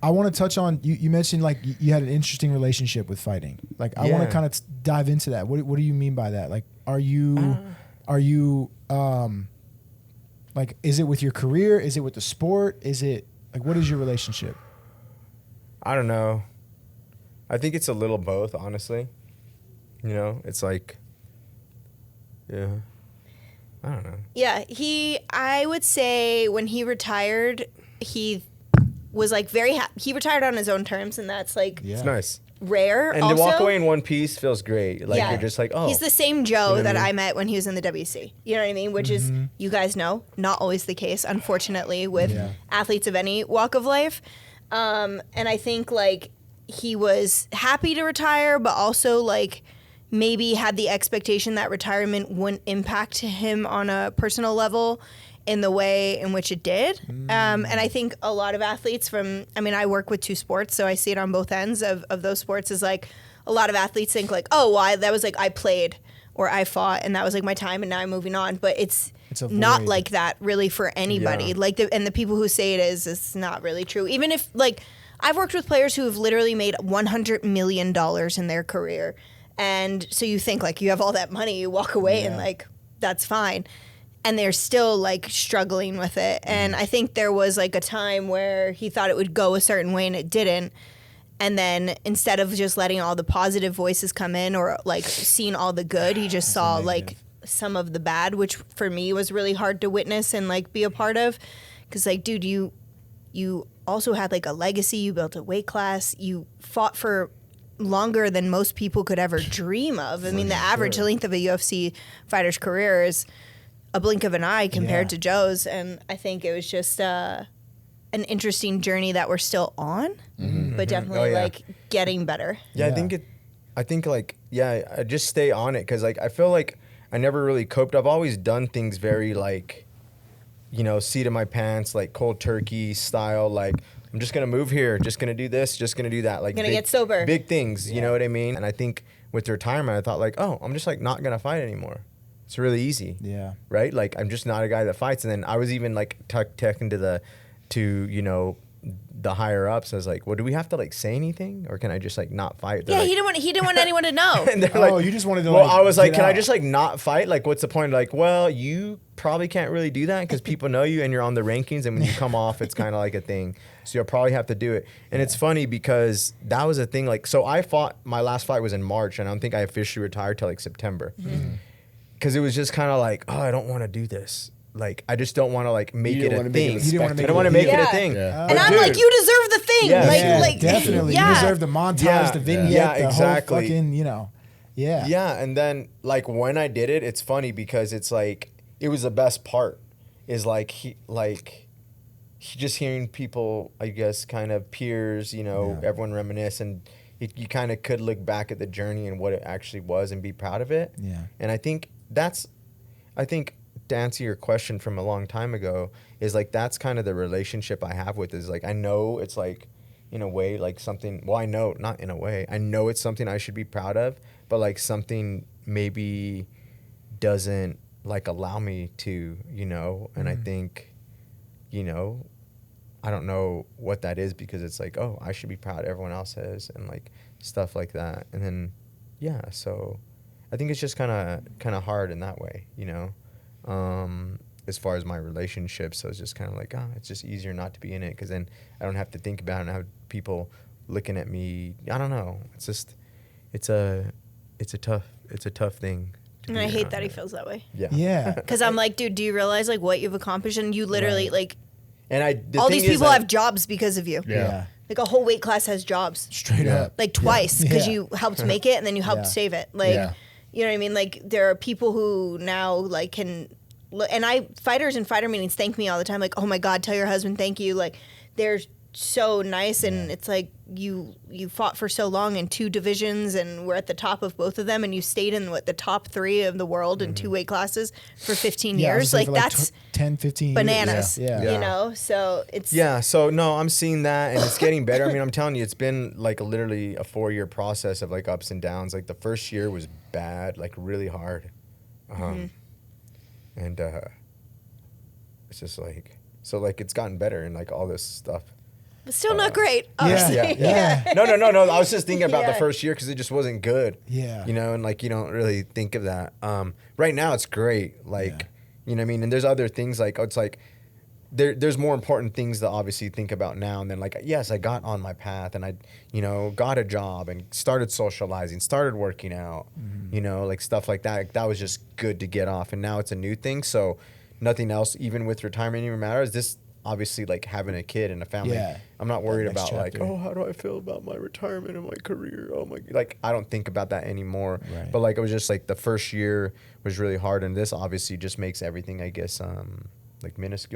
I want to touch on, you mentioned like you had an interesting relationship with fighting. Like I want to kind of dive into that. What do you mean by that? Like, are you like, is it with your career? Is it with the sport? Is it like, what is your relationship? I don't know. I think it's a little both, honestly. You know, it's like, yeah, I don't know. Yeah, I would say when he retired, he was like very happy. He retired on his own terms, and that's like It's nice. rare. And also, to walk away in one piece feels great. Like you're just like, oh. He's the same Joe that I met when he was in the WC. You know what I mean? Which is, you guys know, not always the case, unfortunately, with athletes of any walk of life. And I think like he was happy to retire, but also like maybe had the expectation that retirement wouldn't impact him on a personal level in the way in which it did. And I think a lot of athletes I work with two sports, so I see it on both ends of those sports, is like a lot of athletes think like, oh, well, that was like I played or I fought and that was like my time and now I'm moving on. But it's not like that really for anybody. Yeah. Like the people who say it is, it's not really true. Even if like I've worked with players who have literally made $100 million in their career. And so you think like you have all that money, you walk away and like, that's fine. And they're still like struggling with it. And I think there was like a time where he thought it would go a certain way and it didn't. And then instead of just letting all the positive voices come in or like seeing all the good, he just saw like some of the bad, which for me was really hard to witness and like be a part of. Cause like, dude, you also had like a legacy, you built a weight class, you fought for longer than most people could ever dream of. I mean, the average length of a UFC fighter's career is a blink of an eye compared to Joe's. And I think it was just an interesting journey that we're still on, but definitely like getting better. Yeah, I think I just stay on it because like I feel like I never really coped. I've always done things very like, you know, seat in my pants, like cold turkey style, like I'm just going to move here, just going to do this, just going to do that. Like going to get sober. Big things, you know what I mean? And I think with retirement, I thought like, oh, I'm just like not going to fight anymore. It's really easy. Yeah. Right? Like I'm just not a guy that fights. And then I was even like talking to you know, the higher ups. I was like, well, do we have to like say anything or can I just like not fight? They're yeah, like, he didn't want anyone to know. And they're like, you just wanted to well, like, I was like, can out. I just like not fight? Like, what's the point? Like, well, you probably can't really do that because people know you and you're on the rankings. And when you come off, it's kind of like a thing. So you'll probably have to do it. And it's funny because that was a thing. Like, so my last fight was in March and I don't think I officially retired till like September. Because it was just kind of like, oh, I don't want to do this. Like, I just don't want to like make it a thing. I don't want to make it a thing. Yeah. And I'm like, you deserve the thing. Yes. Like definitely. You deserve the montage, the vignette, the whole fucking, you know. Yeah. Yeah. And then like when I did it, it's funny because it's like, it was the best part is like, just hearing people, I guess, kind of peers, you know, everyone reminisce and you kind of could look back at the journey and what it actually was and be proud of it. Yeah. And I think to answer your question from a long time ago is like, that's kind of the relationship I have with is like, I know it's like in a way like something, well, I know, not in a way, I know it's something I should be proud of, but like something maybe doesn't like allow me to, you know, and I think, you know, I don't know what that is because it's like, oh, I should be proud, everyone else is, and like stuff like that. And then, yeah, so I think it's just kind of hard in that way, you know, as far as my relationship. So it's just kind of like, it's just easier not to be in it because then I don't have to think about it and have people looking at me. I don't know. It's just, it's a tough thing. And I hate that he feels that way. Yeah. Yeah. Because I'm like, dude, do you realize like what you've accomplished? And you literally like, and all these people have jobs because of you. Yeah. Like a whole weight class has jobs. Straight up. Like twice because you helped make it and then you helped save it. Like, you know what I mean? Like there are people who now like can, and fighters in fighter meetings thank me all the time. Like, oh my God, tell your husband thank you. Like they're so nice and it's like you fought for so long in 2 divisions and we're at the top of both of them and you stayed in the top 3 of the world in 2 weight classes for 15 years. Like that's 10, 15 bananas, years. you know? So it's... Yeah, so no, I'm seeing that and it's getting better. I mean, I'm telling you, it's been like literally a 4-year process of like ups and downs. Like the first year was bad, like really hard. And it's just like, so like it's gotten better and like all this stuff. But still not great, obviously. Yeah. No. I was just thinking about the Yeah. first year because it just wasn't good. Yeah. You know, and like you don't really think of that. Right now it's great. Like, you know what I mean? And there's other things like it's like there's more important things to obviously think about now. And then like, yes, I got on my path and I, you know, got a job and started socializing, started working out, you know, like stuff like that. Like, that was just good to get off. And now it's a new thing. So nothing else, even with retirement, even matters. This obviously like having a kid and a family. Yeah. I'm not worried Next about like, chapter. oh, how do I feel about my retirement and my career? Oh my, like I don't think about that anymore. Right. But like it was just like the first year was really hard. And this obviously just makes everything, I guess, like minuscule.